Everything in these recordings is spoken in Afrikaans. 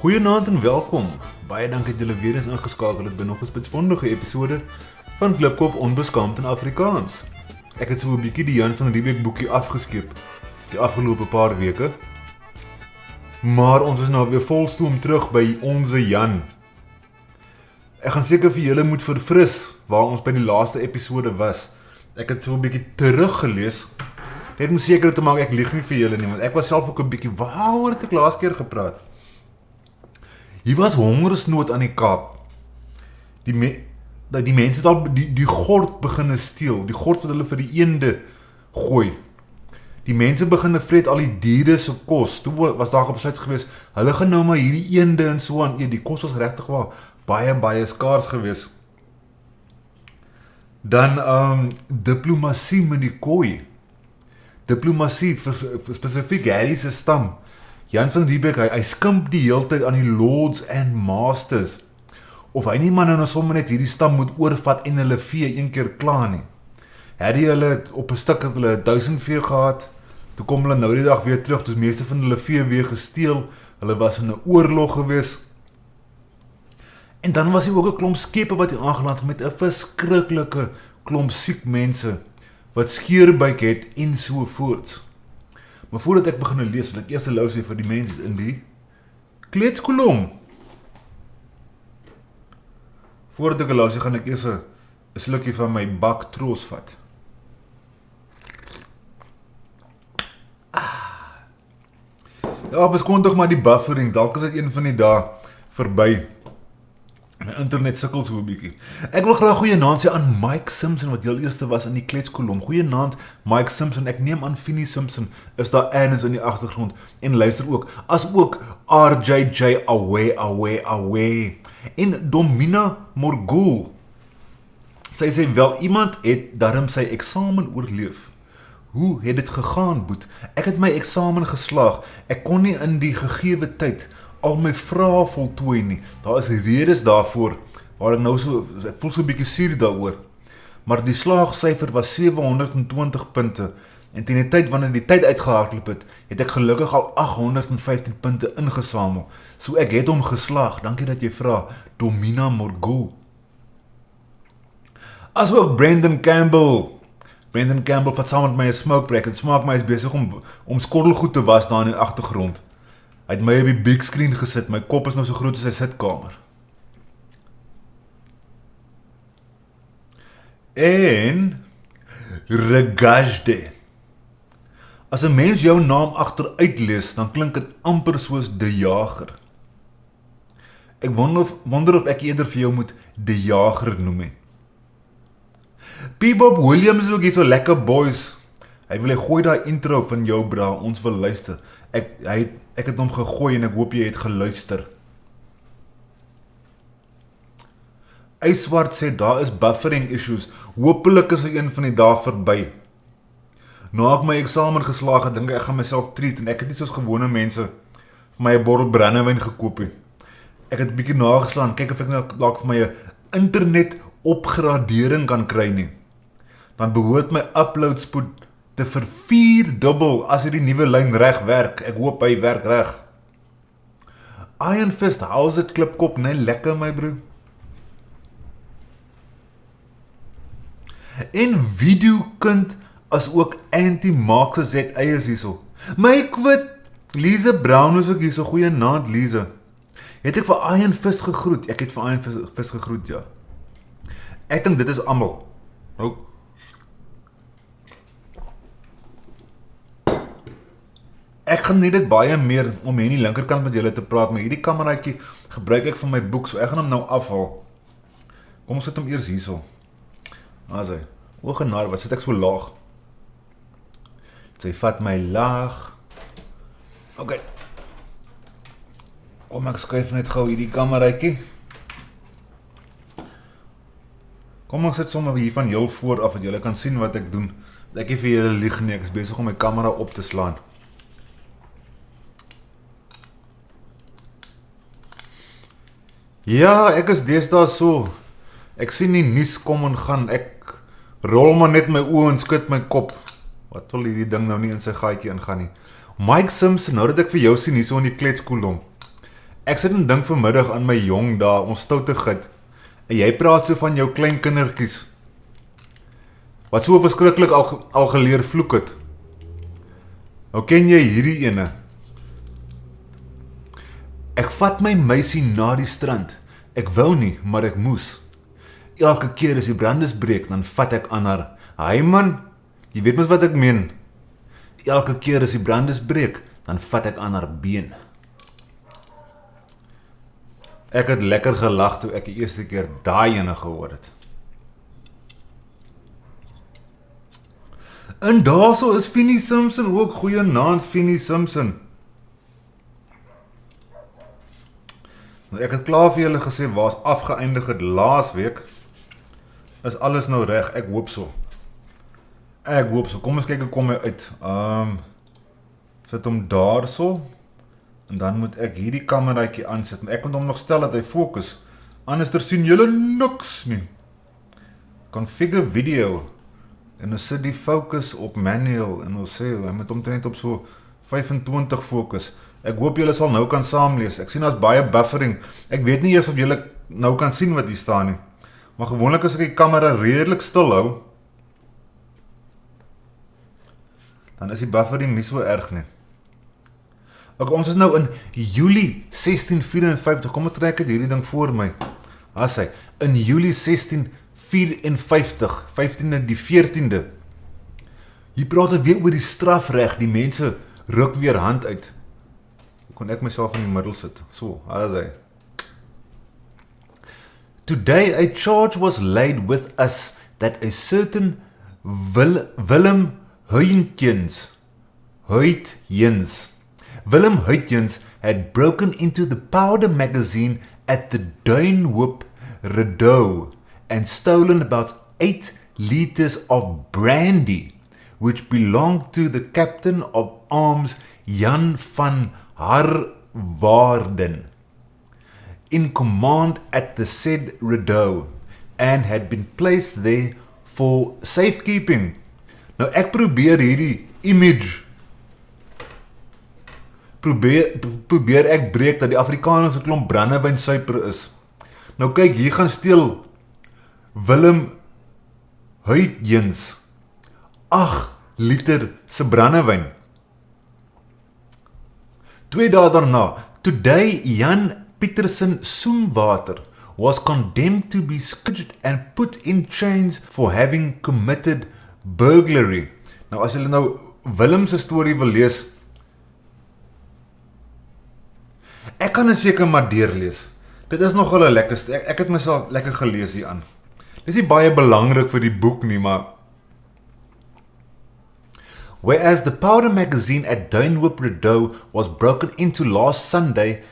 Goeienaand en welkom. Baie dankie dat julle weer eens ingeskakel het by nog 'n spitsvondige episode van Klipkop onbeskaamd in Afrikaans. Ek het so 'n bietjie die Jan van Riebeeck boekie afgeskeep die afgelope paar weke. Maar ons is nou weer volstoom terug by onze Jan. Ek gaan seker vir julle moet verfris waar ons by die laaste episode was. Ek het so 'n bietjie teruggelees. Net om seker te maak ek lieg nie vir julle nie, want ek was self ook 'n bietjie waaroor het ek laas keer gepraat. Hier was hongersnood aan die Kaap. Die mense het al die gord beginne steel, die gord wat hulle vir die eende gooi. Die mense beginne vreet al die diere se kos. Toe was daar besluit gewees, hulle gaan nou maar hierdie eende en so aan eet. Die kos was regtig wel baie skaars gewees. Dan diplomatie met die kooi. Diplomatie spesifiek Harry se stam. Jan van Riebeeck, hy skimp die hele tyd aan die lords and masters. Of hy nie maar nou sommer net hierdie stam moet oorvat en hulle vee een keer klaar nie. Harry hulle op 'n stuk het hulle 1000 vee gehad. Toe kom hulle nou die dag weer terug, dus meeste van hulle vee weer gesteel. Hulle was in 'n oorlog gewees. En dan was hy ook 'n klomp skepe wat hy aangeland met 'n verskriklike klomp siek mense wat skeurbuik het en so voort. Maar voordat ek begin lees, wil ek eers 'n lou sê vir die mense in die kleedskolom. Voordat ek 'n lou sê, gaan ek eers 'n slukkie van my bak troos vat. Ja, beskondig maar die buffering, dalk is dit een van die dae verby. My internet sukkel so 'n bietjie. Ek wil graag goeienaand sê aan Mike Simpson wat heel eerste was in die kletskolom. Goeienaand Mike Simpson. Ek neem aan Finnie Simpson is daar ergens in die agtergrond en luister ook. As ook RJJ away. En Domina Morgul. Sy sê wel iemand het darm sy eksamen oorleef. Hoe het dit gegaan, boet? Ek het my eksamen geslaag. Ek kon nie in die gegeewe tyd al my vrae voltooi nie. Daar is redes daarvoor, waar ek nou so, ek voel so 'n bietjie suur daaroor. Maar die slaagsyfer was 720 punte, en teen die tyd wanneer die tyd uitgehardloop het ek gelukkig al 815 punte ingesamel. So ek het hom geslaag, dankie dat jy vra, Domina Morgul. As ook Brendan Campbell vat saam met my 'n smoke break, en smaak my is besig om skottelgoed te was daar in die agtergrond. Hy het my op die big screen gesit, my kop is nou so groot as sy sitkamer. En Regajde. As 'n mens jou naam agteruit lees, dan klink dit amper soos De Jager. Ek wonder of ek eerder vir jou moet De Jager noem het. P-Bob Williams is ook hier so lekker boys. Hy wil gooi daai intro van jou bra, ons wil luister. Ek het hom gegooi en ek hoop jy het geluister. Yswart sê daar is buffering issues. Hoopelik is een van die dae verby. Na ek my eksamen geslaag het, dink ek gaan myself treat en ek het nie soos gewone mense vir my 'n bottel brandewyn gekoop het. Ek het 'n bietjie nageslaan, kyk of ek nou dalk vir my 'n internet opgradering kan kry nie. Dan behoort my upload spoed te vervierdubbel as die nuwe lyn reg werk. Ek hoop hy werk reg. Iron Fist, how's it Klipkop? Nee, lekker my broer. En videokind as ook anti-Marx ZI is hierso. My kwit, Lise Brown is ook hierso. Goeienaand Lise. Het ek vir Iron Fist gegroet? Ek het vir Iron Fist gegroet, ja. Ek dink dit is almal. Ek gaan nie dit baie meer om hier in die linkerkant met julle te praat, maar hierdie kameraatjie gebruik ek vir my boek, so ek gaan hom nou afhaal. Kom ons sit hom eers hierso. As hy, o genade, wat sit ek so laag? Sy vat my laag. Ok. Kom ek skuif net gou hierdie kameraatjie. Kom ek sit sommer hier van heel voor af, dat julle kan sien wat ek doen. Ek het vir julle lieg nie, ek is besig om my kamera op te slaan. Ja, ek is deesdae so. Ek sien nie nuus kom en gaan. Ek rol maar net my oë en skud my kop. Wat wil hierdie ding nou nie in sy gaatjie ingaan nie. Mike Simpson, nou dat ek vir jou sien hier so in die kletskolom. Ek sit en dink vanmiddag aan my jong dae, ons stoutigheid. En jy praat so van jou klein kindertjies. Wat so verskriklik al geleer vloek het. Nou ken jy hierdie ene? Ek vat my meisie na die strand. Ek wou nie, maar ek moes. Elke keer as die brandes breek, dan vat ek aan haar. Hy man, jy weet mos wat ek meen. Elke keer as die brandes breek, dan vat ek aan haar been. Ek het lekker gelag toe ek die eerste keer daai ene gehoor het. En daarso is Finnie Simpson ook. Goeienaand Finnie Simpson. Nou, ek het klaar vir julle gesê waar's afgeëindig het laas week. Is alles nou reg? Ek hoop so. Kom ons kyk hoe kom hy uit. Sit hom daarso. En dan moet ek hierdie kameraatjie aansit. Maar ek moet hom nog stel dat hy fokus. Anders sien julle niks nie. Configure video. En ons sit die focus op manual. En ons sê, hy moet omtrent op so 25 fokus. Ek hoop julle sal nou kan saamlees. Ek sien daar's baie buffering. Ek weet nie eers of julle nou kan sien wat hier staan nie. Maar gewoonlik as ek die kamera redelik stil hou, dan is die buffering nie so erg nie. Ok, ons is nou in Julie 1654. Kom ek trek het hierdie ding voor my. As hy, in Julie 1654, 15de die 14de. Hier praat het weer oor die strafreg. Die mense ruk weer hand uit. Kon ek myself in die middel sit. So, as hy. Today a charge was laid with us that a certain Willem Huytjens had broken into the powder magazine at the Duinhoop Redow and stolen about 8 liters of brandy, which belonged to the captain of arms Jan van Riebeeck, in command at the said Redow, and had been placed there for safekeeping. Nou ek probeer hierdie image probeer ek breek dat die Afrikaans 'n klomp brandewijnsuiper is. Nou kyk, hier gaan steel Willem Huytjens 8 liter se brandewyn. 2 dae daarna, today Jan Pietersen Soenwater was condemned to be scourged and put in chains for having committed burglary. Nou as julle nou Willem se storie wil lees, ek kan 'n seker maar deurlees. Dit is nogal 'n lekkerste. Ek het myself lekker gelees hier aan. Dis nie baie belangrik vir die boek nie, maar whereas the powder magazine at Duinhoop Redow was broken into last Sunday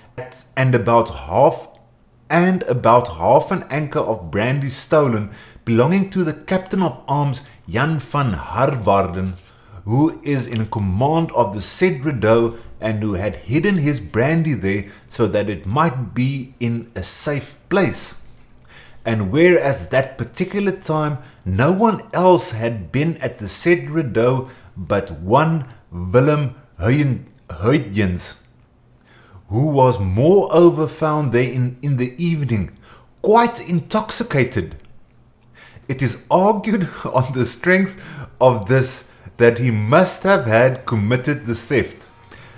and about half an anchor of brandy stolen belonging to the captain of arms Jan van Riebeeck, who is in command of the said Redow and who had hidden his brandy there so that it might be in a safe place. And whereas that particular time no one else had been at the said Redow but one Willem Huytjens, who was moreover found there in the evening, quite intoxicated. It is argued on the strength of this that he must have had committed the theft,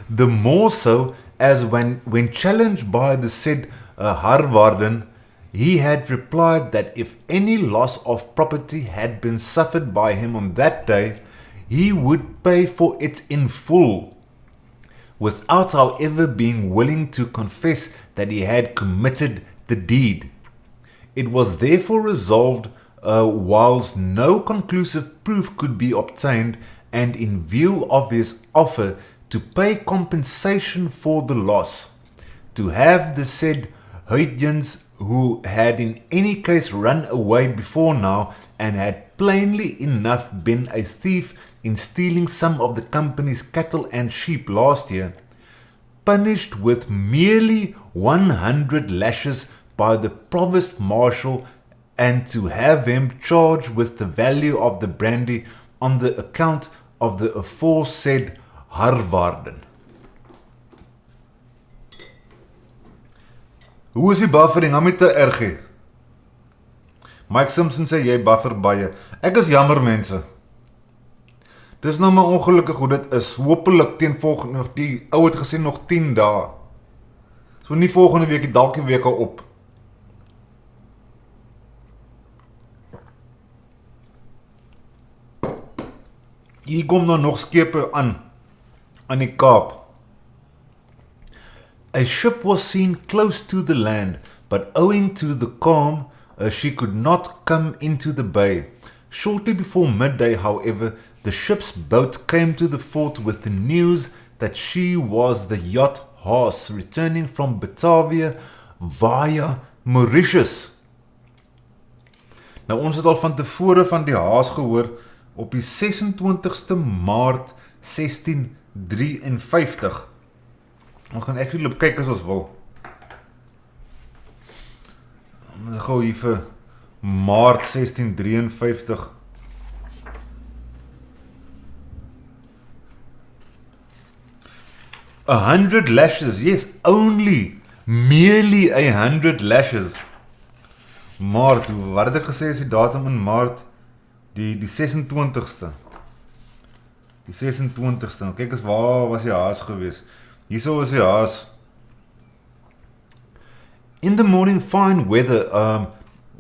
the more so as when challenged by the said Riebeeck, he had replied that if any loss of property had been suffered by him on that day, he would pay for it in full, without however being willing to confess that he had committed the deed. It was therefore resolved, whilst no conclusive proof could be obtained, and in view of his offer to pay compensation for the loss, to have the said Huytjens, who had in any case run away before now and had plainly enough been a thief in stealing some of the company's cattle and sheep last year, punished with merely 100 lashes by the provost marshal, and to have him charged with the value of the brandy on the account of the aforesaid Riebeeck. Hoe is die buffering? Hou my te erg hê. Mike Simpson sê jy buffer baie. Ek is jammer mense. Dis nou maar ongelukkig hoe dit is. Hopelik teen volgende, die ou het gesê nog 10 dae. So nie volgende week, dalk die week al op. Hier kom dan nog skepe aan die Kaap. A ship was seen close to the land, but owing to the calm, she could not come into the bay. Shortly before midday, however, the ship's boat came to the fort with the news that she was the yacht Haas returning from Batavia via Mauritius. Nou ons het al van tevore van die Haas gehoor op die 26ste Maart 1653. Ons gaan actually loop kyk as ons wil. Ons gaan hier vir Maart 1653. A 100 lashes, yes, merely 100 lashes. Maart, wat het ek gesê is die datum in Maart? Die 26ste. Die 26ste, nou kyk eens waar was die Haas gewees. Hierso is die Haas. In the morning fine weather,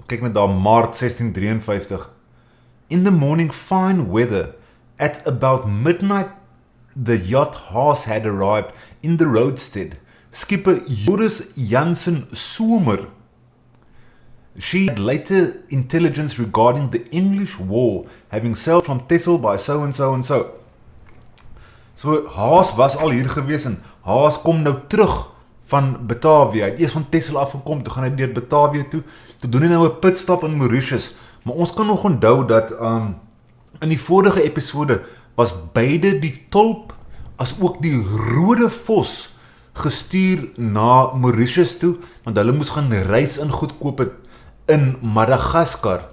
kyk net daar Maart 1653. In the morning fine weather, at about midnight, the yacht Haas had arrived in the roadstead. Skipper Joris Jansen Somer. She had later intelligence regarding the English war, having sailed from Texel by so and so and so. So Haas was al hier gewees en Haas kom nou terug van Batavia. Hy het eers van Texel afgekom, toe gaan hy deur Batavia toe doen hy nou 'n pitstop in Mauritius. Maar ons kan nog onthou dat in die vorige episode was beide die tulp as ook die rode vos gestuur na Mauritius toe, want hulle moes gaan reis in goedkoop het in Madagaskar.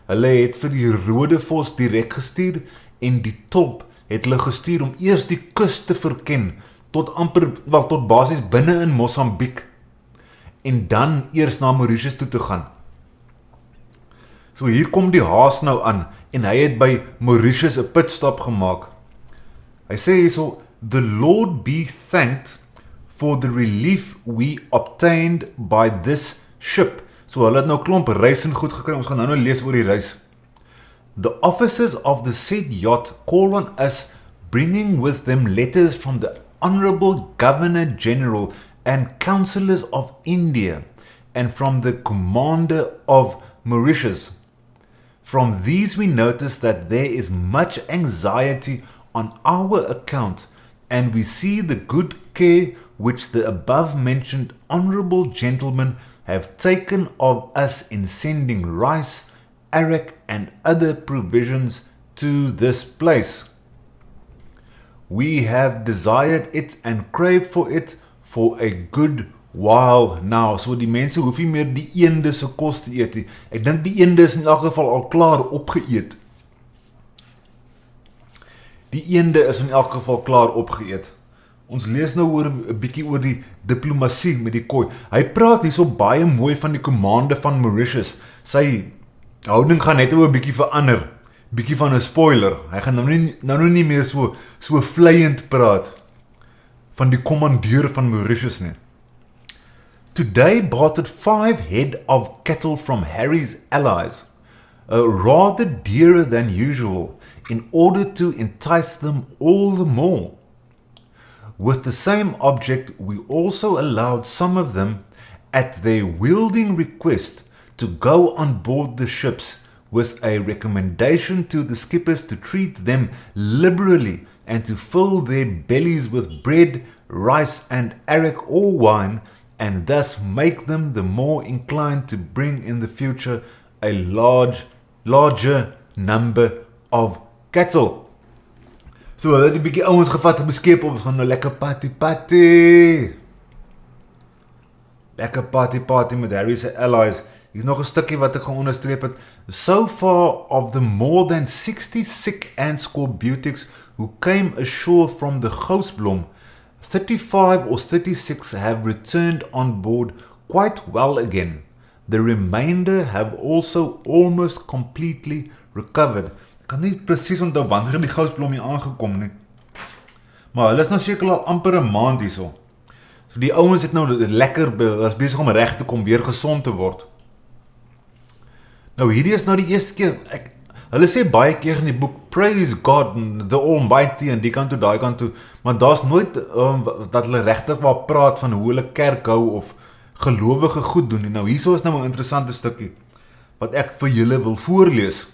Hulle het vir die rode vos direk gestuur en die tulp het hulle gestuur om eers die kus te verken tot basis binne in Mosambiek en dan eers na Mauritius toe te gaan. So hier kom die Haas nou aan en hy het by Mauritius 'n pitstop gemaak. Hy sê hierso, the Lord be thanked for the relief we obtained by this ship. So hulle het nou klomp reis en goed gekry, ons gaan nou lees oor die reis. The officers of the said yacht call on us, bringing with them letters from the Honorable Governor General and Councillors of India, and from the Commander of Mauritius. From these we notice that there is much anxiety on our account, and we see the good care which the above-mentioned honourable gentlemen have taken of us in sending rice, arrack, and other provisions to this place. We have desired it and craved for it for a good while now. So die mense hoef nie meer die eende se kos te eet nie. Ek dink die eende is in elk geval al klaar opgeëet. Die eende is in elk geval klaar opgeëet. Ons lees nou oor 'n bietjie oor die diplomatie met die kooi. Hy praat hierso baie mooi van die kommande van Mauritius. Sy houding gaan net 'n bietjie verander. Bietjie van 'n spoiler. Hy gaan nou nie meer so vleiend praat van die kommandeur van Mauritius nie. Today bartered 5 head of cattle from Harry's allies, rather dearer than usual, in order to entice them all the more. With the same object, we also allowed some of them, at their wielding request, to go on board the ships, with a recommendation to the skippers to treat them liberally and to fill their bellies with bread, rice, and arrack or wine, and thus make them the more inclined to bring in the future a larger number of cattle. So hulle het 'n bietjie ouens gevat op 'n skep op, ons gaan nou lekker party. Lekker party met Harry's allies. Hier is nog 'n stukkie wat ek gaan onderstreep het. So far of the more than 60 sick and scorbutics who came ashore from the Goudsbloem, 35 or 36 have returned on board quite well again. The remainder have also almost completely recovered. Ek kan nie presies onthou wanneer die Goudsbloem hier aangekom nie. Maar hulle is nou seker al amper 'n maand hierso. So die ouens het nou lekker, hulle is besig om reg te kom, weer gesond te word. Nou hierdie is nou die eerste keer, hulle sê baie keer in die boek, praise God, the Almighty, en die kant toe, daai kant toe, maar daar's nooit dat hulle regtig wel praat van hoe hulle kerk hou, of gelowige goed doen. Nou hierso is nou 'n interessante stukkie, wat ek vir julle wil voorlees.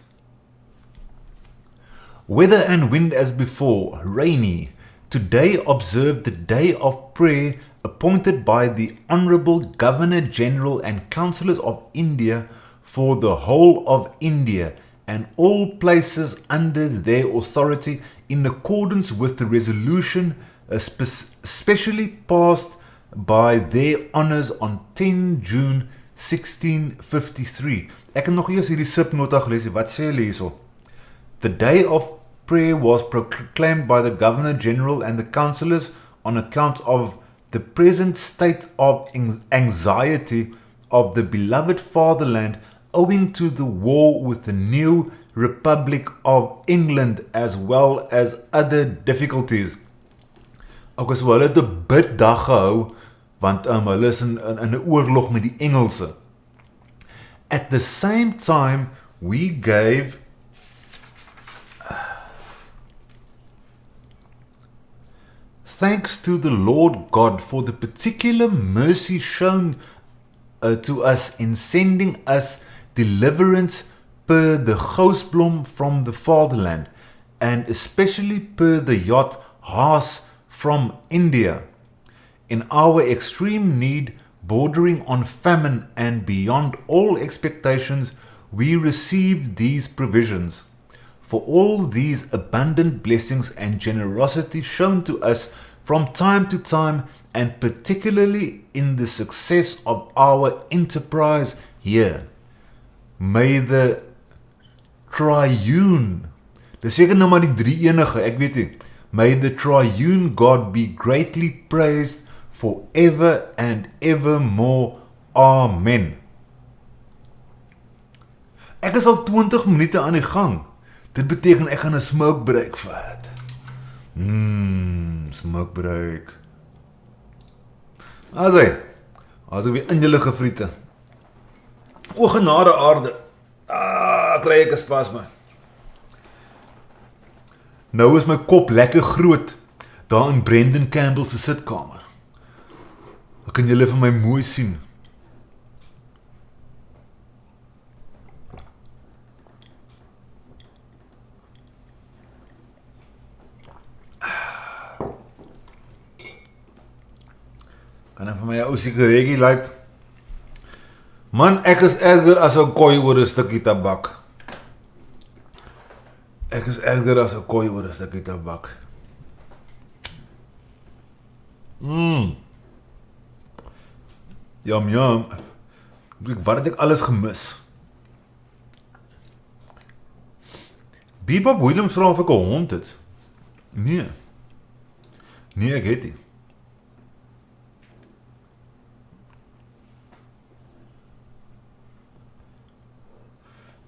Weather and wind as before, rainy. Today observed the day of prayer appointed by the Honourable Governor-General and Councillors of India for the whole of India and all places under their authority in accordance with the resolution specially passed by their honours on 10 June 1653. Ek het nog eers hierdie subnota gelees, wat sê hulle hierso? The day of prayer was proclaimed by the Governor-General and the Councillors on account of the present state of anxiety of the beloved fatherland owing to the war with the new Republic of England as well as other difficulties. Okay, so hulle het 'n biddag gehou, want hulle is in 'n oorlog met die Engelse. At the same time, we gave thanks to the Lord God for the particular mercy shown to us in sending us deliverance per the Goudsbloem from the fatherland, and especially per the yacht Haas from India. In our extreme need, bordering on famine and beyond all expectations, we received these provisions. For all these abundant blessings and generosity shown to us from time to time, and particularly in the success of our enterprise here. May the triune, dis seker nou maar die drie enige, ek weet nie, may the triune God be greatly praised forever and evermore. Amen. Ek is al 20 minute aan die gang. Dit beteken ek gaan 'n smoke break vat. Smoke break. As weer in julle gefriete. O genade aarde. Kry ek 'n spasme. Nou is my kop lekker groot daar in Brendan Campbell se sitkamer. Wat kan julle vir my mooi sien? Kan ek vir my ou sigaretjie laat? Man, ek is erger as 'n koei oor 'n stukkie tabak. Ek is erger as 'n koei oor 'n stukkie tabak. Jam. Wat het ek alles gemis? Bebop Williams vra of ek 'n hond het. Nee, ek het nie.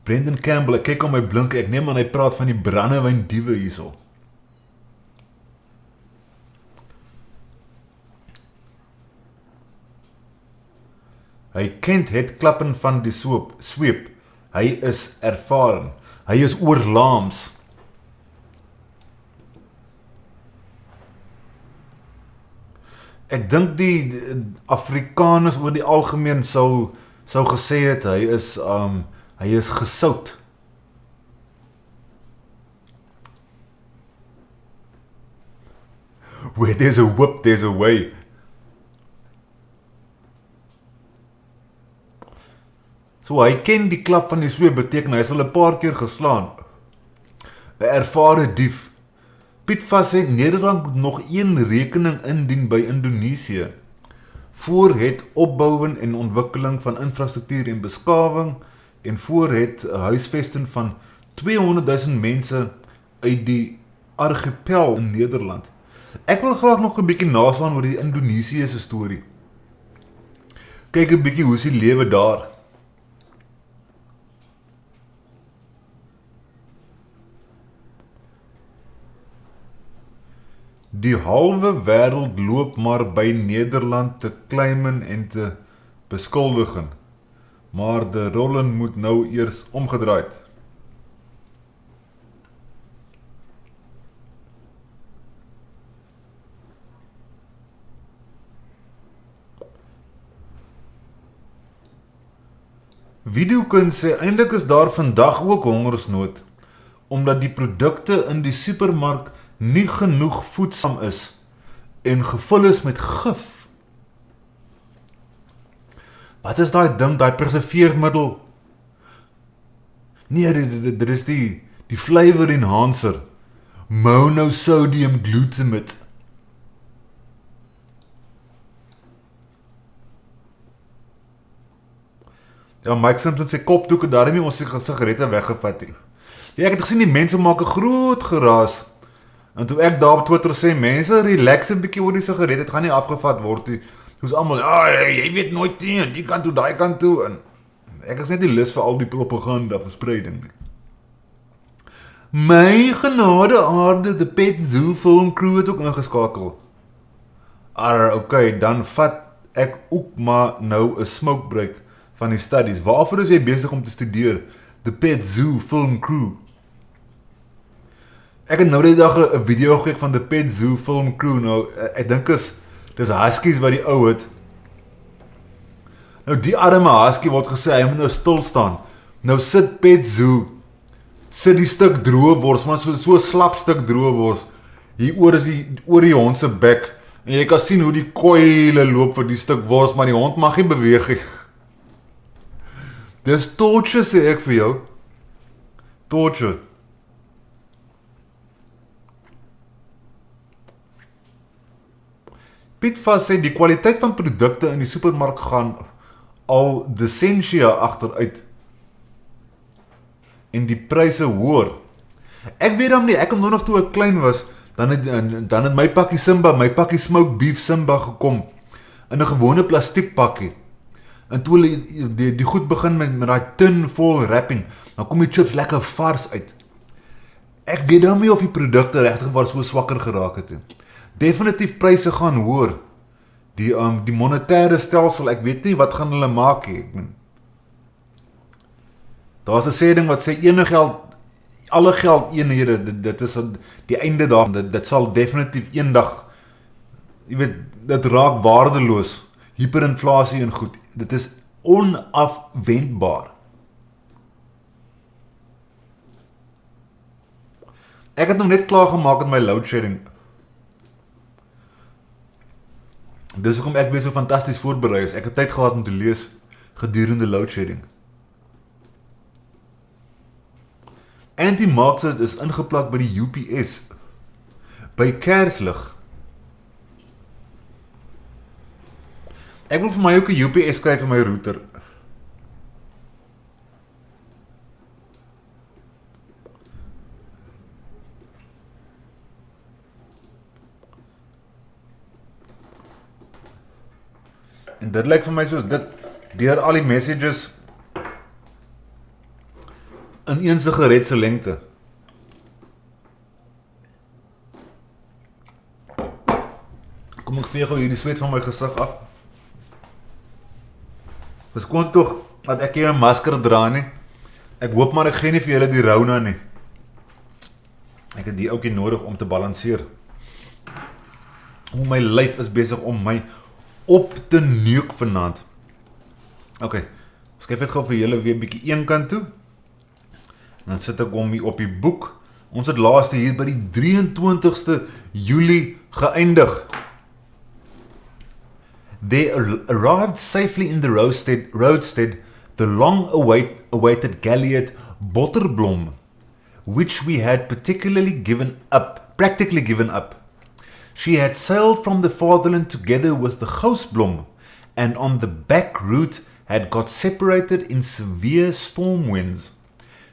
Brendan Campbell, ek kyk om my blink, ek neem aan hy praat van die brandewyn diewe hierso. Hy kent het klappen van die sweep. Hy is ervaren. Hy is oorlaams. Ek dink die Afrikaners oor die algemeen sou gesê het, hy is gesout. Where there's a whip, there's a way. So hy ken die klap van die sweep, beteken hy is al 'n paar keer geslaan. 'n Ervare dief. Piet Vas sê Nederland moet nog een rekening indien by Indonesië voor het opbouwen en ontwikkeling van infrastruktuur en beskawing en voor het huisvesting van 200.000 mense uit die archipel in Nederland. Ek wil graag nog 'n bietjie naslaan oor die Indonesiese storie. Kyk 'n bietjie hoe is die lewe daar. Die halwe wêreld loop maar by Nederland te claimen en te beskuldigen, maar die rollen moet nou eers omgedraaid. Videokuns sê eintlik is daar vandag ook hongersnood, omdat die produkte in die supermark nie genoeg voedsaam is en gevul is met gif. Wat is daai ding, daai preserveermiddel? Nee, dit is die flavor enhancer, monosodium glutamate. Ja, Mike Simpson sê kopdoek en daarmee ons sigarette weggevat het. Ja, ek het gesien die mense maak 'n groot geraas. En toe ek daar op Twitter sê, mense relax 'n bietjie oor die sigaret, dit gaan nie afgevat word nie. Soos almal, jy weet nooit nie, die kant toe, daai kant toe. En ek is net nie lus vir al die propaganda verspreiding nie. My genade aarde, the Pet Zoo film crew het ook ingeskakel. Okay, dan vat ek ook maar nou 'n smoke break van die studies. Waarvoor is jy besig om te studeer? The Pet Zoo film crew. Ek het nou die dag 'n video gekyk van The Pet Zoo film crew. Nou, ek dink dis huskies wat die ou het. Nou die arme husky word gesê, hy moet nou stil staan. Nou sit Pet Zoo, sit die stuk droëwors, maar so slap stuk droëwors, hier oor die hond se bek, en jy kan sien hoe die koeile loop vir die stuk wors, maar die hond mag nie beweeg nie. Dis torture, sê ek vir jou. Torture. Piet Vas sê die kwaliteit van produkte in die supermark gaan al decennia agteruit en die pryse hoër. Ek weet hom nie, ek kom nou nog toe ek klein was, dan het my pakkie Simba, my pakkie smoked beef Simba gekom in 'n gewone plastiek pakkie. En toe die goed begin met daai tin vol wrapping, dan kom die chips lekker vars uit. Ek weet dan nie of die produkte regtig waar so swakker geraak het. Definitief pryse gaan hoër. Die monetêre stelsel, ek weet nie wat gaan hulle maak nie. Daar's 'n sê ding wat sê alle geld eenhede, dit is die einde daar, dit sal definitief eendag, jy weet, dit raak waardeloos. Hyperinflasie en goed, dit is onafwendbaar. Ek het nou net klaar gemaak met my loadshedding. Dis hoekom ek weer so fantasties voorberei is. Ek het tyd gehad om te lees gedurende loadshedding. Anti-Marxist is ingeplak by die UPS, by Kerslig. Ek wil vir my ook 'n UPS kry vir my router. En dit lyk vir my soos dit deur al die messages in een sigaret se lengte. Kom ek veeg gou hierdie sweet van my gesig af. Verskoon tog dat ek hier 'n masker dra nie. Ek hoop maar ek gee nie vir julle die Rona nie. Ek het die ouetjie nodig om te balanseer. Hoe my lyf is besig om my op te neuk vanaand. Okay, skryf dit gou vir julle weer 'n bietjie een kant toe. En dan sit ek hom hier op die boek. Ons het laaste hier by die 23ste Julie geëindig. They arrived safely in the roadstead, the long-awaited galliot Botterblom, which we had practically given up. She had sailed from the fatherland together with the Goudsbloem, and on the back route had got separated in severe storm winds.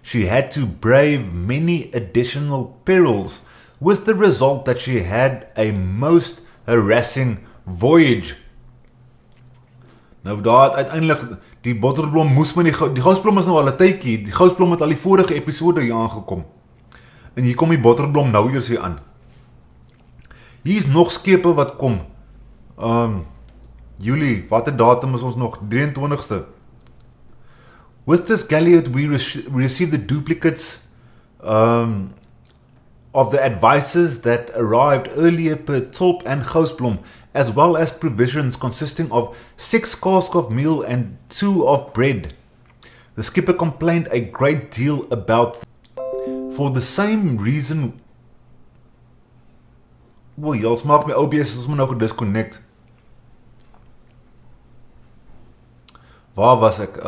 She had to brave many additional perils, with the result that she had a most harassing voyage. Nou daar het uiteindelik die botterblom moes met die Goudsbloem is nou al 'n tydjie. Die Goudsbloem het al die vorige episode hier aangekom. En hier kom die botterblom nou eers hier aan. Hier is nog skepe wat kom. Julie, watter datum is ons nog? 23ste. With this galleot we received the duplicates of the advices that arrived earlier per Thom and Goudsbloem, as well as provisions consisting of 6 casks of meal and 2 of bread. The skipper complained a great deal about for the same reason. Oei, jy's maak my OBS is my nou gedisconnect. Waar was ek?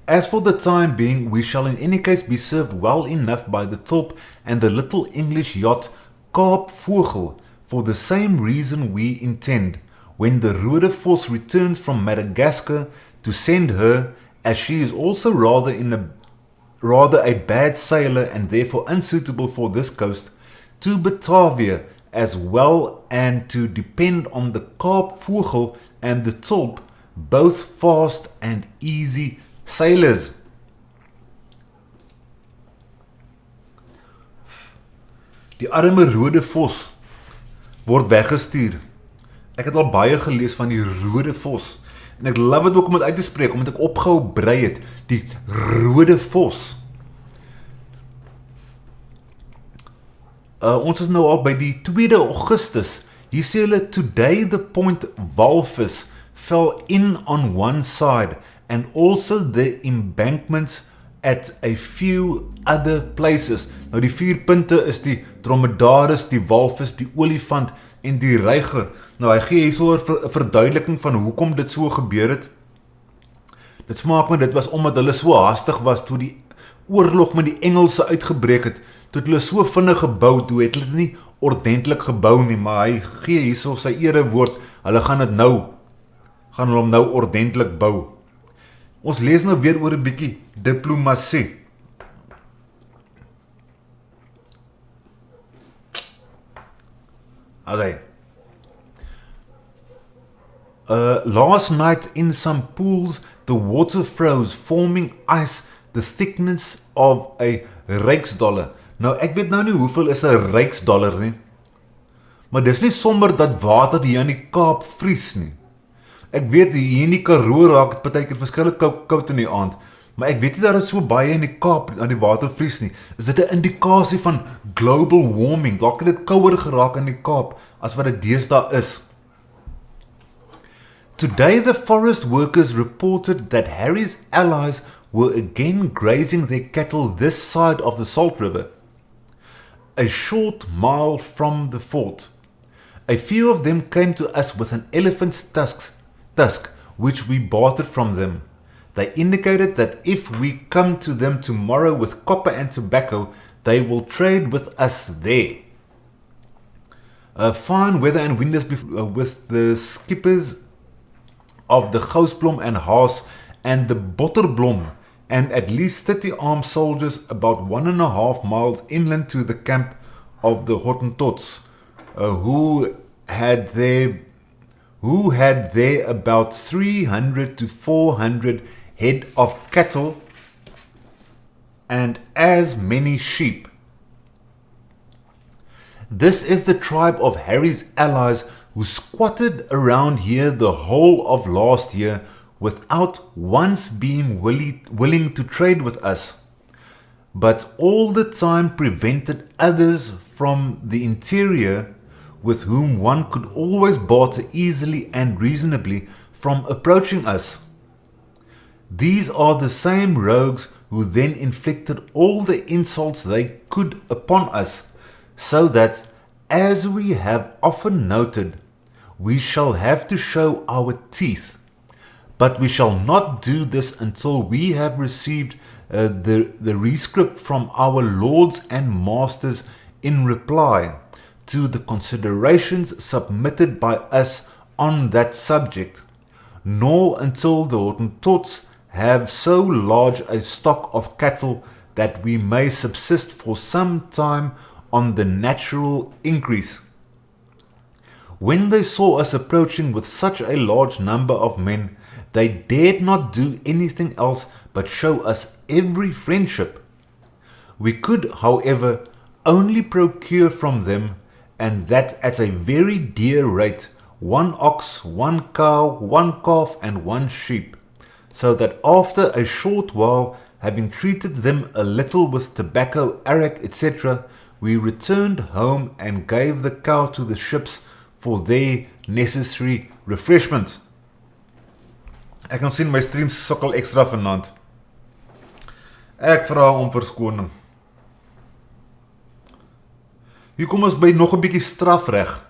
As for the time being, we shall in any case be served well enough by the Thom and the little English yacht Kaapvogel, for the same reason we intend, when the Rode Vos returns from Madagascar, to send her, as she is also rather a bad sailor and therefore unsuitable for this coast, to Batavia as well, and to depend on the Kaapvogel and the Thom, both fast and easy sailors. Die arme Rode Vos word weggestuur. Ek het al baie gelees van die Rode Vos en ek love dit ook om dit uit te spreek omdat ek opgehou brei het. Die Rode Vos. Ons is nou al by die 2de Augustus. Hier sê hulle, today the point walvis fell in on one side and also the embankments at a few other places. Nou die 4 punte is die dromedaris, die walvis, die olifant en die reiger. Nou hy gee hier so 'n verduideliking van hoekom dit so gebeur het. Dit smaak my dit was omdat hulle so haastig was toe die oorlog met die Engelse uitgebreek het. Toe hulle so vinnig gebou, toe het hulle nie ordentlik gebou nie, maar hy gee hierso sy erewoord. Hulle gaan hulle hom nou ordentlik bou. Ons lees nou weer oor 'n bietjie diplomatie. Okay. Last night in some pools the water froze, forming ice the thickness of a ryksdollar. Nou ek weet nou nie hoeveel is 'n ryksdollar nie. Maar dis nie sommer dat water hier in die Kaap vries nie. Ek weet hier in die Karoo raak het partykeer verskillend koud in die aand, maar ek weet nie dat dit so baie in die Kaap aan die water vries nie. Is dit 'n indikasie van global warming? Dalk het dit kouer geraak in die Kaap as wat dit deesdae is. Today the forest workers reported that Harry's allies were again grazing their cattle this side of the Salt River, a short mile from the fort. A few of them came to us with an elephant's tusk, which we bartered from them. They indicated that if we come to them tomorrow with copper and tobacco, they will trade with us there. Fine weather and winds with the skippers of the Goudsbloem and Haas and the Botterblom, and at least 30 armed soldiers about 1.5 miles inland to the camp of the Hottentots, who had there about 300 to 400 head of cattle and as many sheep. This is the tribe of Harry's allies who squatted around here the whole of last year without once being willing to trade with us, but all the time prevented others from the interior with whom one could always barter easily and reasonably from approaching us. These are the same rogues who then inflicted all the insults they could upon us, so that, as we have often noted, we shall have to show our teeth. But we shall not do this until we have received the rescript from our lords and masters in reply to the considerations submitted by us on that subject, nor until the Hottentots have so large a stock of cattle that we may subsist for some time on the natural increase. When they saw us approaching with such a large number of men, they dared not do anything else but show us every friendship. We could, however, only procure from them, and that at a very dear rate, 1 ox, 1 cow, 1 calf, and 1 sheep, so that after a short while, having treated them a little with tobacco, arrack, etc., we returned home and gave the cow to the ships for their necessary refreshment. Ek kan sien my streams sukkel extra vanaand. Ek vra om verskoning. Hier kom ons by nog 'n bietjie strafreg.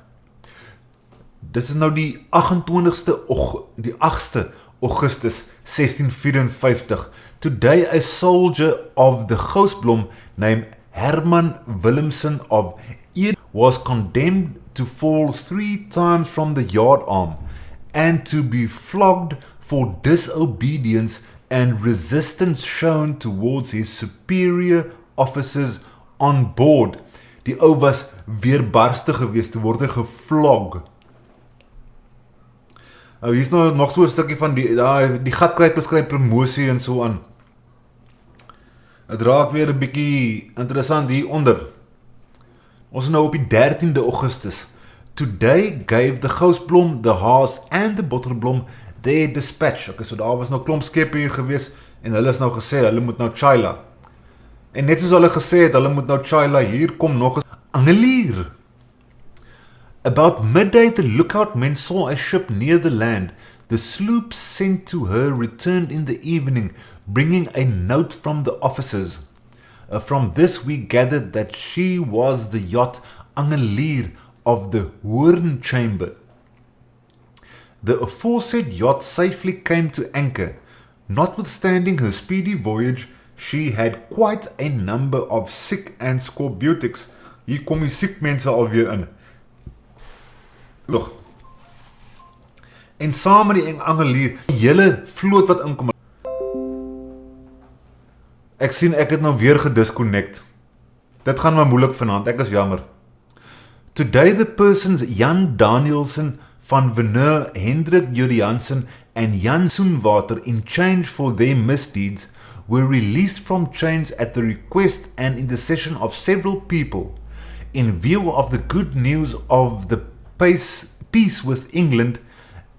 Dis is nou die 8ste Augustus 1654. Today a soldier of the Goudsbloem named Herman Willemsen of Ede was condemned to fall 3 times from the yard arm and to be flogged for disobedience and resistance shown towards his superior officers on board. Die ou was weerbarstig geweest, toe word hy gevlog. Nou, hier is nou nog so 'n stukkie van die gatkruipers kry promosie en so aan. Het raak weer 'n bietjie interessant hieronder. Ons is nou op die 13de Augustus. Today gave the Goudsbloem, the Haas and the Botterblom their dispatch. Okay, so daar was nou klomp skepe hier gewees en hulle is nou gesê, hulle moet nou Chila. En net soos hulle gesê het, hulle moet nou Chila, hier kom nog 'n angelier. About midday the lookout men saw a ship near the land. The sloop sent to her returned in the evening, bringing a note from the officers. From this we gathered that she was the yacht Angelier of the Hoorn Chamber. The aforesaid yacht safely came to anchor. Notwithstanding her speedy voyage, she had quite a number of sick and scorbutics. Hier kom die siek mense alweer in. Look. En saam met die Angelier, die hele vloot wat inkom. Ek sien ek het nou weer gedisconnect. Dit gaan maar moeilik vanaand, ek is jammer. Today the persons Jan Danielsen van Veneur, Hendrik Juriansen and Jan Soenwater in change for their misdeeds were released from chains at the request and intercession of several people. In view of the good news of the peace with England,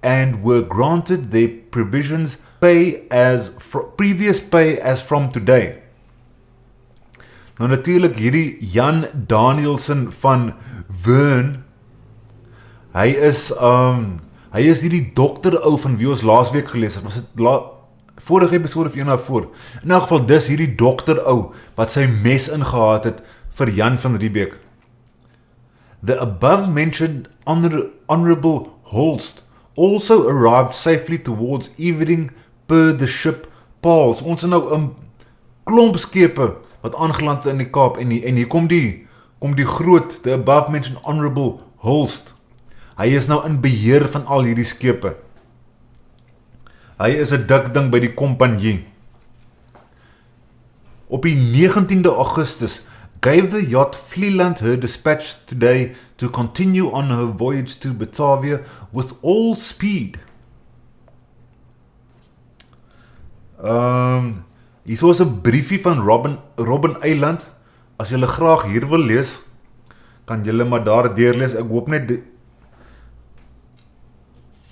and were granted their provisions previous pay as from today. Nou natuurlijk hierdie Jan Danielsen van Vern, hy is hierdie dokter ou van wie ons laasweek gelees het, was het vorige episode of een daarvoor. In elk geval dis hierdie dokter ou wat sy mes ingehaat het vir Jan van Riebeeck. The above mentioned Honorable Holst also arrived safely towards evening per the ship Paul's. Ons is nou 'n klomp skepe wat aangeland in die Kaap en hier kom die groot, the above mentioned Honorable Holst. Hy is nou in beheer van al hierdie skepe. Hy is 'n dik ding by die kompanie. Op die 19de Augustus gave the yacht Vlieland her dispatch today to continue on her voyage to Batavia with all speed. Hier is 'n briefie van Robin Eiland. As julle graag hier wil lees, kan julle maar daar deurlees. Ek hoop net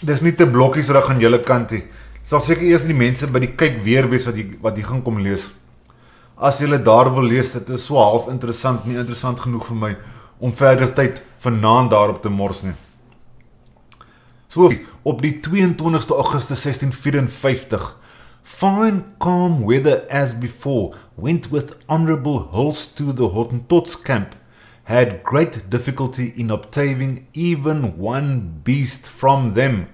dis nie te blokkies reg aan julle kant nie. Sal seker eers die mense by die kyk weer wees wat hier gaan kom lees. As julle daar wil lees, dit is so half interessant, nie interessant genoeg vir my om verder tyd vanaand daarop te mors nie. So, op die 22ste Augustus 1654, fine calm weather as before, went with Honorable Holst to the Hottentots camp, had great difficulty in obtaining even one beast from them.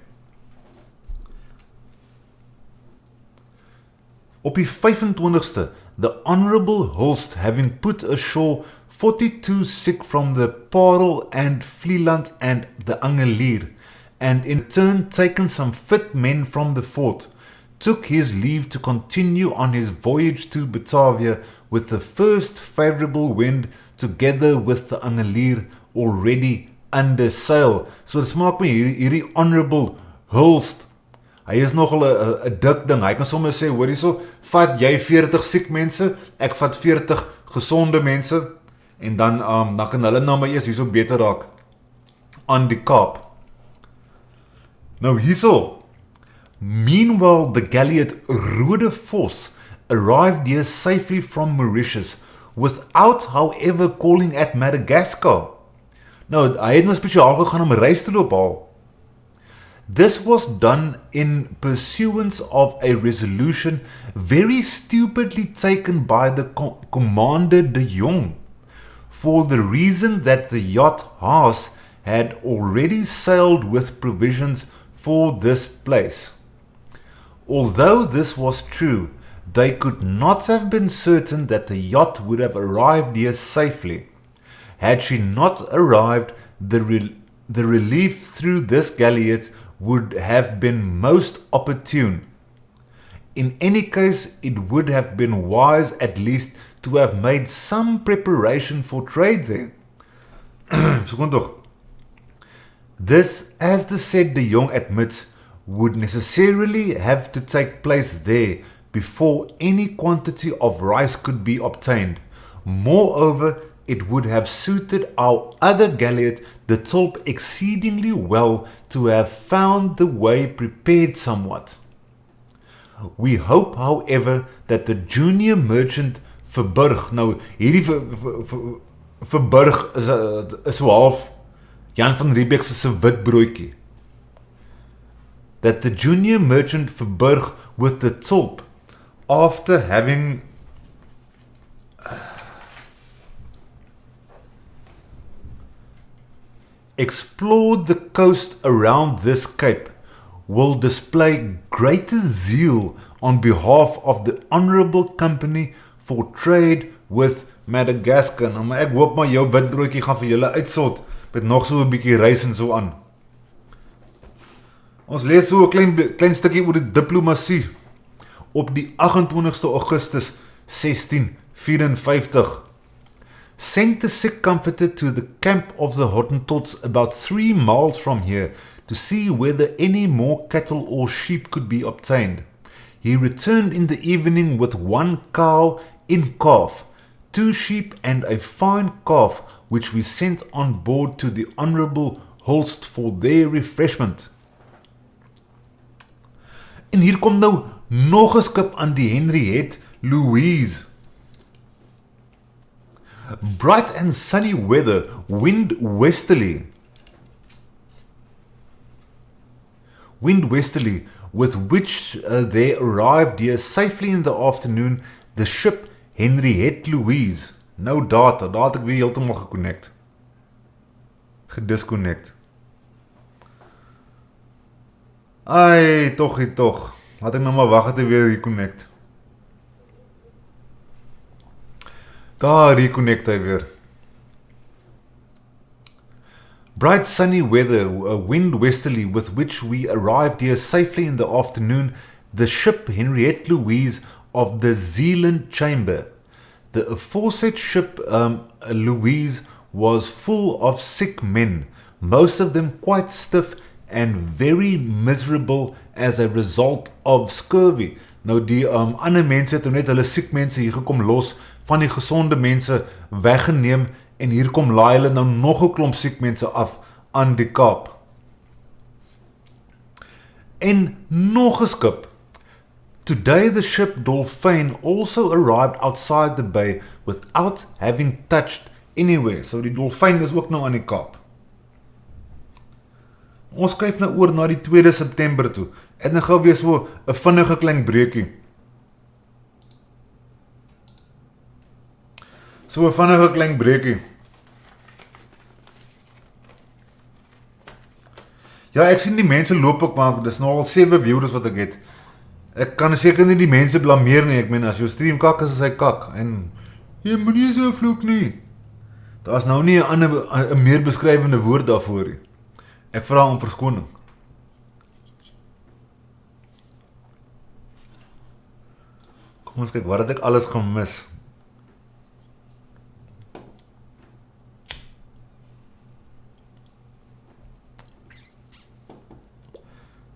Op die 25ste, the Honorable Holst having put ashore 42 sick from the Parel and Vlieland and the Angelier, and in turn taken some fit men from the fort, took his leave to continue on his voyage to Batavia with the first favourable wind, together with the Angelier already under sail. So dit maak my hierdie Honorable Holst, Hy is nogal 'n dik ding. Hy kan sommer sê, hoor hierso, vat jy 40 siek mense, ek vat 40 gesonde mense en dan kan hulle nou maar eers hierso beter raak aan die Kaap. Nou hierso, meanwhile the galleot Rode Vos arrived here safely from Mauritius without however calling at Madagascar. Nou, hy het nou spesiaal gegaan om reis te loop haal. This was done in pursuance of a resolution very stupidly taken by the Commander de Jong, for the reason that the yacht Haas had already sailed with provisions for this place. Although this was true, they could not have been certain that the yacht would have arrived here safely. Had she not arrived, the relief through this galleot would have been most opportune. In any case, it would have been wise at least to have made some preparation for trade there. This, as the said de Jong admits, would necessarily have to take place there before any quantity of rice could be obtained. Moreover, it would have suited our other galleot, the Tulp, exceedingly well to have found the way prepared somewhat. We hope, however, that the junior merchant Verburg, nou hierdie Verburg is so half Jan van Riebeeck se wit broodjie. That the junior merchant Verburg with the Tulp, after having explored the coast around this cape, will display greater zeal on behalf of the Honourable Company for Trade with Madagascar. Nou, maar ek hoop maar jou witbroodjie gaan vir julle uitsort met nog so 'n bietjie rys en so aan. Ons lees so 'n klein stukkie oor die diplomatie op die 28ste Augustus 1654. Sent the sick comforter to the camp of the Hottentots about 3 miles from here to see whether any more cattle or sheep could be obtained. He returned in the evening with 1 cow in calf, 2 sheep and a fine calf, which we sent on board to the Honourable Holst for their refreshment. En hier kom nou nog 'n skip aan die Henriette Louise. Bright and sunny weather, wind westerly. With which they arrived here safely in the afternoon, the ship Henriette Louise. Nou daar het ek weer heeltemal gedisconnect. Ai, toch. Laat ek nou maar wag het weer reconnect. Daar reconnect hy weer. Bright sunny weather, wind westerly, with which we arrived here safely in the afternoon, the ship Henriette Louise of the Zealand Chamber. The aforesaid ship Louise was full of sick men, most of them quite stiff and very miserable as a result of scurvy. Nou die ander mense het net hulle siek mense hier gekom los, van die gesonde mense weggeneem, en hier kom laai hulle nou nog 'n klomp siek mense af aan die Kaap. En nog 'n skip. Today the ship Dolphin also arrived outside the bay without having touched anywhere. So die Dolphin is ook nou aan die Kaap. Ons skuif nou oor na die 2 September toe. Het nou gou weer so 'n vinnige klein breekie. So 'n vinnige klein breekie. Ja, ek sien die mense loop ook, maar dis nou al 7 viewers wat ek het. Ek kan seker nie die mense blameer nie. Ek meen, as jou stream kak is hy kak. En jy moet nie so vloek nie. Daar is nou nie 'n meer beskrywende woord daarvoor nie. Ek vra om verskoning. Kom ons kyk, wat het ek alles gemis?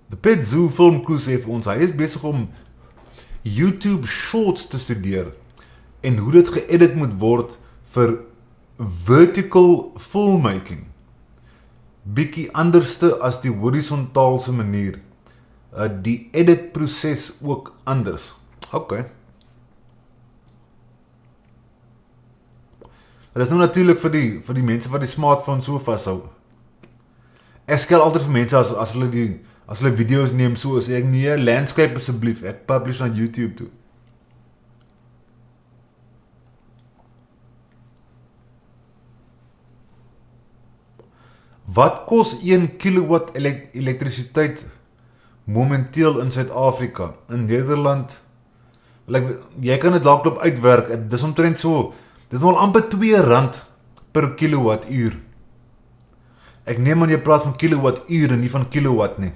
The Pet Zoo Film Crew sê vir ons, hy is besig om YouTube Shorts te studeer en hoe dit geëdit moet word vir vertical filmmaking. Bietjie anderste as die horisontaalse manier. Die edit proses ook anders. Ok. Dit is nou natuurlik vir die mense wat die smartphone so vashou. Ek skel altyd vir mense as hulle video's neem so, sê ek nee, landscape asseblief, ek publish aan YouTube toe. Wat kos 1 kilowatt elektrisiteit momenteel in Suid-Afrika? In Nederland, jy kan dit dalk op uitwerk, dis omtrent so, dit is al amper R2 per kilowattuur. Ek neem aan jy praat van kilowattuur en nie van kilowatt nie.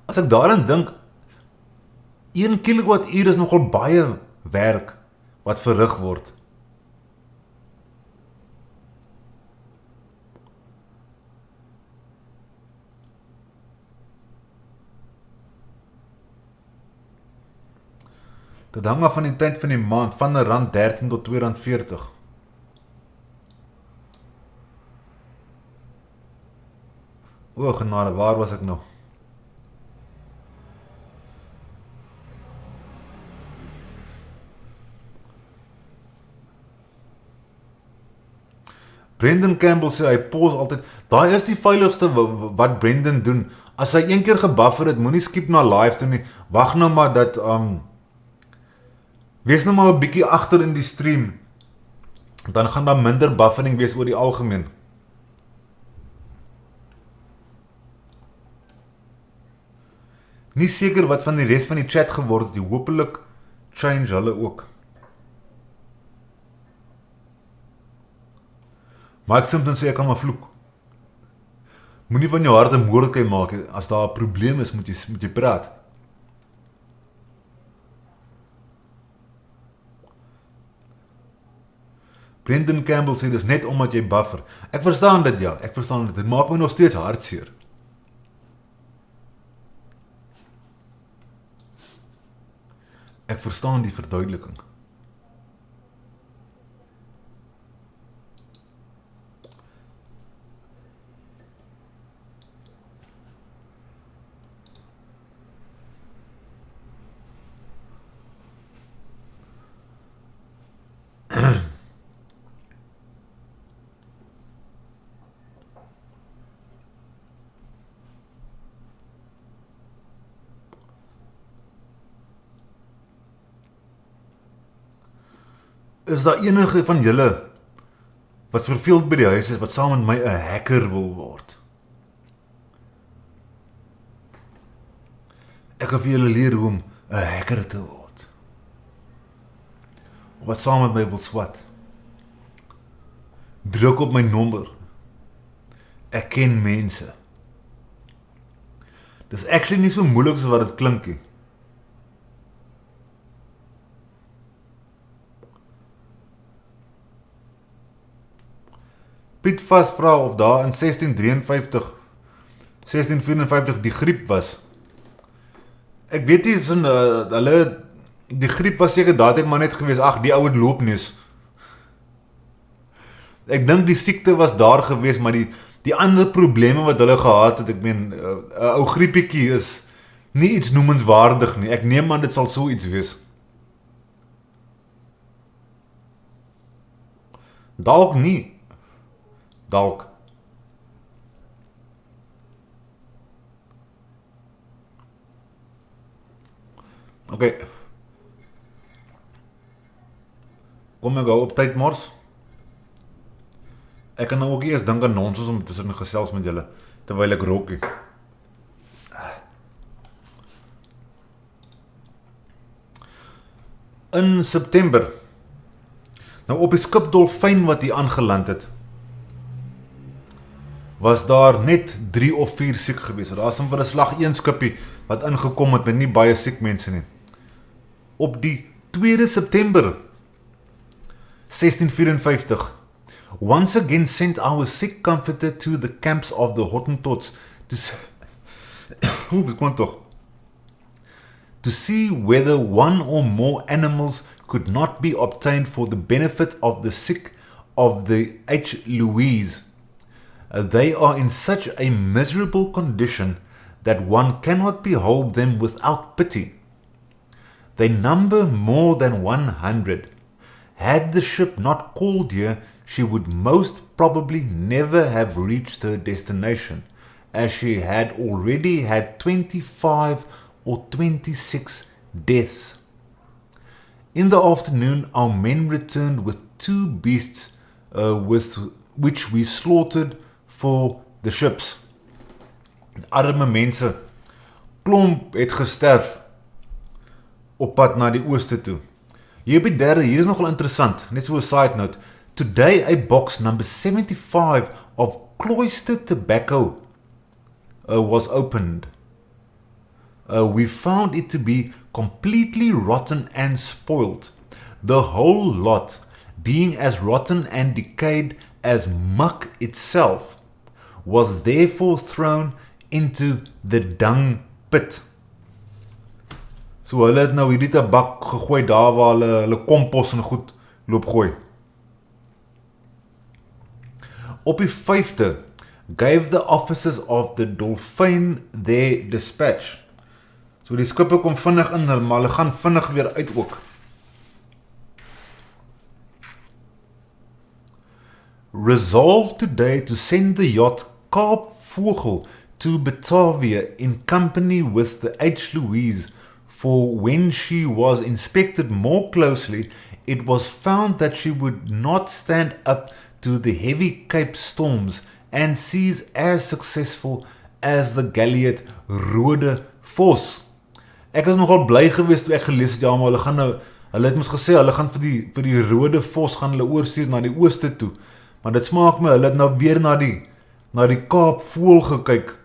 As ek daaraan dink, 1 kilowattuur is nogal baie werk wat verrig word. Dit hang af van die tyd van die maand, van R1.13 tot R2.40. O, genade, waar was ek nou? Brendan Campbell sê, hy pause altyd, daai is die veiligste wat Brendan doen. As hy een keer gebuffer het, moenie skip na live toe nie, wag nou maar dat, wees nou maar 'n bietjie agter in die stream, dan gaan daar minder buffering wees oor die algemeen. Nie seker wat van die res van die chat geword het, die hopelik change hulle ook. Mike Simpson sê, ek kan maar vloek. Moenie van jou hart 'n moordkei maak, as daar 'n probleem is, moet jy praat. Brendan Campbell sê, dis net omdat jy buffer. Ek verstaan dit, ja, ek verstaan dit. Dit maak my nog steeds hartseer. Ek verstaan die verduideliking. Is daar enige van julle wat verveeld by die huis is, wat saam met my 'n hacker wil word? Ek gaan vir julle leer hoe om 'n hacker te word. Wat saam met my wil swat. Druk op my nommer. Ek ken mense. Dis actually nie so moeilik soos wat dit klink nie. Piet vast vra of daar in 1654 die griep was. Ek weet nie, die griep was seker daardie maar net gewees, ag, die ouwe loopneus. Ek dink die siekte was daar gewees, maar die ander probleme wat hulle gehad het, ek meen, 'n ou griepiekie is nie iets noemenswaardig nie. Ek neem aan dit sal so iets wees. Dalk nie. Dalk. Okay. Kom ek gou op tyd mors. Ek kan nou ook eers dink aan nonsens om tussen gesels met julle, terwyl ek rookie. In September, nou op die skipdolfyn wat hier aangeland het, was daar net 3 of 4 siek gewees. Daar is vir 'n slag 1 skipie wat ingekom het met nie baie siek mense nie. Op die 2 September 1654 once again sent our sick comforter to the camps of the Hottentots to see whether one or more animals could not be obtained for the benefit of the sick of the H. Louise. They are in such a miserable condition that one cannot behold them without pity. They number more than 100. Had the ship not called here, she would most probably never have reached her destination, as she had already had 25 or 26 deaths. In the afternoon, our men returned with 2 beasts which we slaughtered for the ships. Arme mense, klomp het gesterf op pad na die ooste toe. Hier op die derde, hier is nogal interessant, net so 'n side note. Today a box number 75 of cloister tobacco was opened. We found it to be completely rotten and spoiled, the whole lot being as rotten and decayed as muck itself, was therefore thrown into the dung pit. So hulle het nou hierdie tabak gegooi daar waar hulle kompos en goed loop gooi. Op die 5de, gave the officers of the Dolphin their dispatch. So die skippe kom vinnig in, maar hulle gaan vinnig weer uit ook. Resolved today to send the yacht Kaapvogel to Batavia in company with the H. Louise, for when she was inspected more closely, it was found that she would not stand up to the heavy Cape storms and seas as successful as the galliot Rode Vos. Ek is nogal bly geweest toe ek gelees het, ja, maar hulle het mos gesê, hulle gaan vir die Rode Vos gaan hulle oorstuur na die ooste toe. Maar dit smaak my, hulle het nou weer na die Kaapvoël gekyk.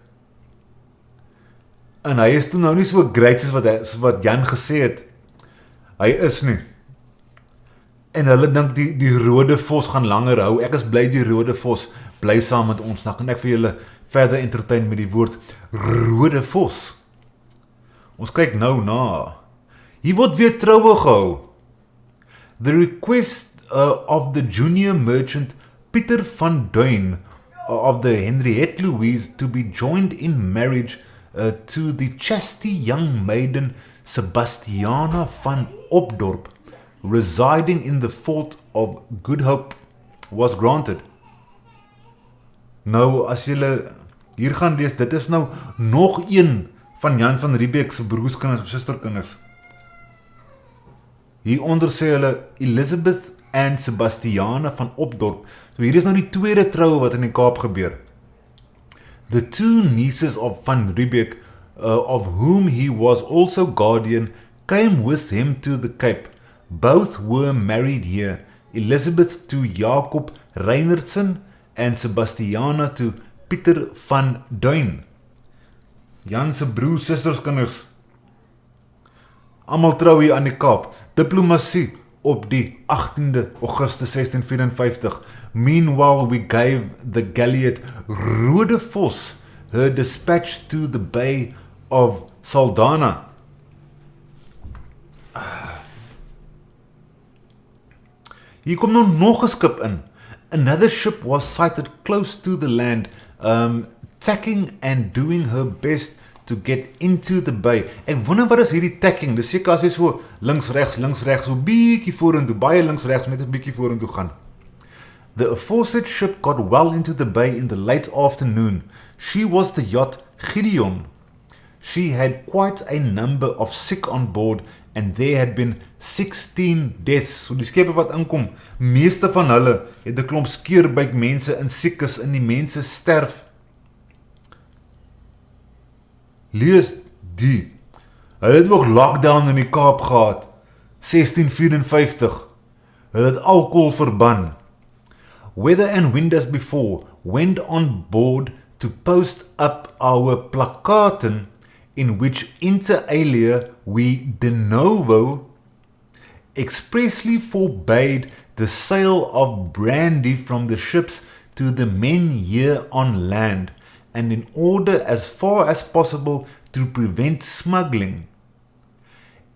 En hy is toe nou nie so great as wat Jan gesê het. Hy is nie. En hulle dink die Rode Vos gaan langer hou. Ek is bly die Rode Vos bly saam met ons. Nou kan ek vir julle verder entertain met die woord Rode Vos. Ons kyk nou na. Hier word weer troue gehou. The request of the junior merchant Pieter van Duin of the Henriette Louise to be joined in marriage to the chasty young maiden Sebastiana van Opdorp, residing in the fort of Good Hope, was granted. Nou, as julle hier gaan lees, dit is nou nog een van Jan van Riebeeck se broerskinders of susterkinders. Hieronder sê hulle Elizabeth en Sebastiana van Opdorp. So hier is nou die tweede troue wat in die Kaap gebeur. The 2 nieces of Van Riebeeck, of whom he was also guardian, came with him to the Cape. Both were married here, Elizabeth to Jacob Reinertsen and Sebastiana to Pieter van Duin. Jan se broer, susterskinders. Almal trou hier aan die Kaap. Diplomatie op die 18de Augustus 1654. Meanwhile, we gave the galliot Rode Vos her dispatch to the Bay of Saldanha. Hier kom nou nog 'n skip in. Another ship was sighted close to the land, tacking and doing her best to get into the bay. Ek wonder wat is hierdie tacking? Dis seker as jy so links regs, so bietjie vorentoe, baie links regs, net 'n bietjie vorentoe gaan. The aforesaid ship got well into the bay in the late afternoon. She was the yacht Gideon. She had quite a number of sick on board, and there had been 16 deaths. So die skepe wat inkom, meeste van hulle het 'n klomp skeurbuik mense in siek is, en die mense sterf. Lees die. Hulle het ook lockdown in die Kaap gehad. 1654. Hulle het alkohol verban. Weather and wind as before went on board to post up our plakaten, in which inter alia we de novo expressly forbade the sale of brandy from the ships to the men here on land, and in order as far as possible to prevent smuggling.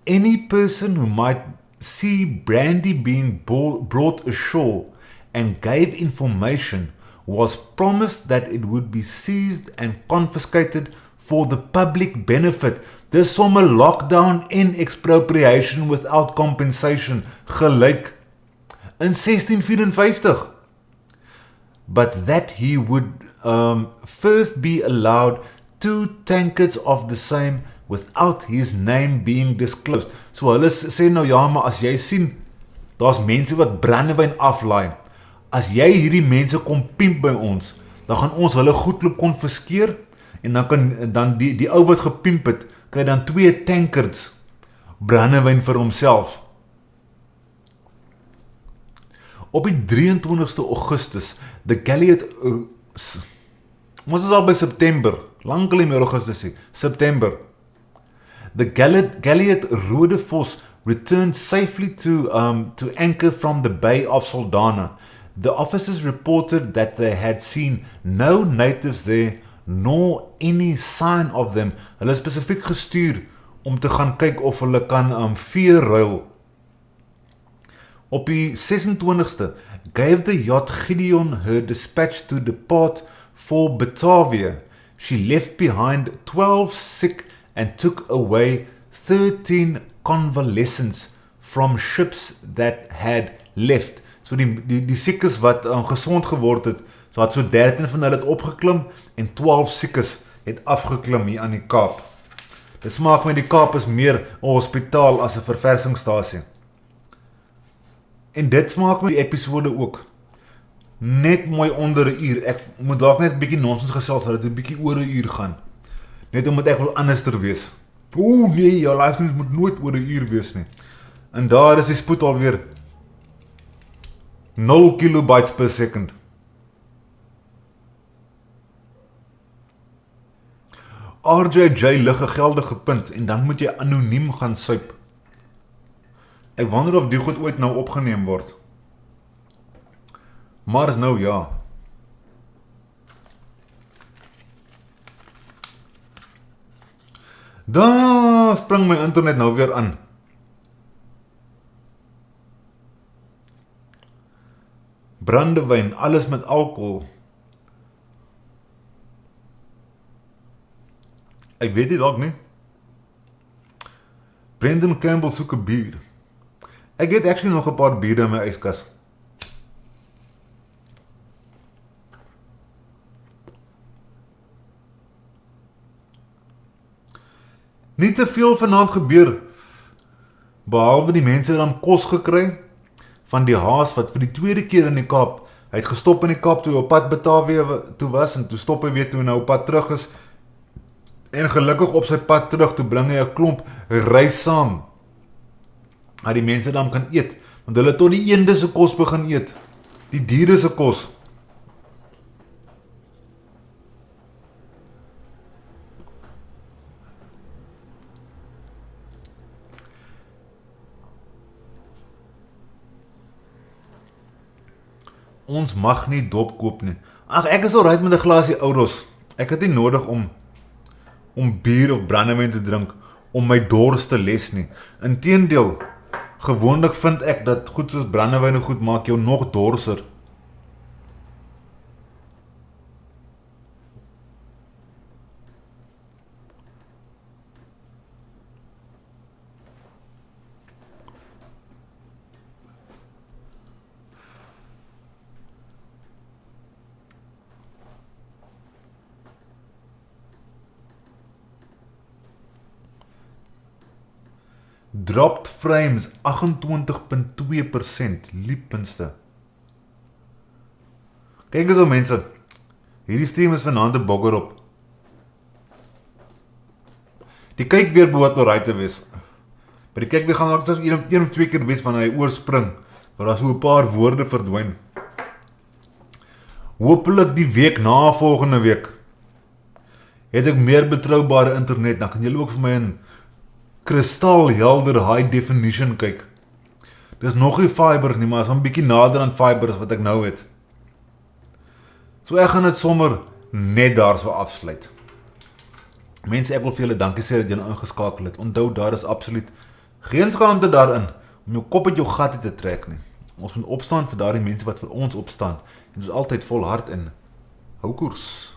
Any person who might see brandy being brought ashore and gave information was promised that it would be seized and confiscated for the public benefit. Dis sommer lockdown en expropriation without compensation gelyk in 1654. But that he would first be allowed 2 tankards of the same without his name being disclosed. So hulle sê nou ja, maar as jy sien, daar's mense wat brandewyn aflaai. As jy hierdie mense kom pimp by ons, dan gaan ons hulle goedloop konfiskeer en dan die ou wat gepimp het, kry dan 2 tankards brandewyn vir homself. Op die 23ste Augustus, the Galliot, ons is al by September, lang gelede meer Augustus sê, September. The Galliot Rode Vos returned safely to anchor from the Bay of Saldanha. The officers reported that they had seen no natives there, nor any sign of them. Hulle is spesifiek gestuur om te gaan kyk of hulle kan vee ruil. Op die 26ste gave the yacht Gideon her dispatch to depart for Batavia. She left behind 12 sick and took away 13 convalescents from ships that had left. So die siekes wat gesond geword het, so had so 13 van hulle het opgeklim en 12 siekes het afgeklim hier aan die Kaap. Dit smaak my die Kaap is meer 'n hospitaal as 'n verversingsstasie. En dit smaak my die episode ook net mooi onder 'n uur. Ek moet dalk net 'n bietjie nonsens gesels, dat dit 'n bietjie oor 'n uur gaan. Net omdat ek wil anderster wees. Nee, jou livestreams moet nooit oor 'n uur wees nie. En daar is die spoed alweer 0 kilobytes per second. RJJ lig 'n geldige punt en dan moet jy anoniem gaan suip. Ek wonder of die goed ooit nou opgeneem word. Maar nou ja. Daar spring my internet nou weer aan. Brandewyn, alles met alkohol. Ek weet nie dalk nie. Brendan Campbell soek 'n bier. Ek het actually nog 'n paar biere in my yskas. Nie te veel vanaand gebeur, behalwe die mense het dan kos gekry, van die haas wat vir die tweede keer in die Kaap, hy het gestop in die Kaap toe hy op pad Batavia toe was, en toe stop hy weer toe nou op pad terug is, en gelukkig op sy pad terug, toe bring hy 'n klomp rys saam, dat die mense dan kan eet, want hulle tot die eende se kos begin eet, die diere se kos. Ons mag nie dop koop nie. Ag, ek is alright met 'n glasie Ouros. Ek het nie nodig om bier of brandewyn te drink om my dors te les nie. Inteendeel, gewoonlik vind ek dat goed soos brandewyn en goed maak jou nog dorser. Dropped frames 28.2%, liependste. Kyk eens op mense, hierdie stream is vanaand 'n bogger op. Die kyk weer behoort alright te wees. Maar die kyk weer gaan ook soms een of twee keer wees van hy oorspring, waar daar so 'n paar woorde verdwyn. Hoopelik die week na volgende week het ek meer betroubare internet, dan kan julle ook vir my 'n kristalhelder high definition kyk. Dis nog nie fiber nie, maar is 'n bietjie nader aan fiber as wat ek nou het. So ek gaan dit sommer net daar so afsluit. Mense, ek wil vir julle dankie sê dat julle ingeskakel het. Onthou, daar is absoluut geen skaamte daarin om jou kop uit jou gat uit te trek nie. Ons moet opstaan vir daardie mense wat vir ons opstaan. En ons altyd volhard en hou koers.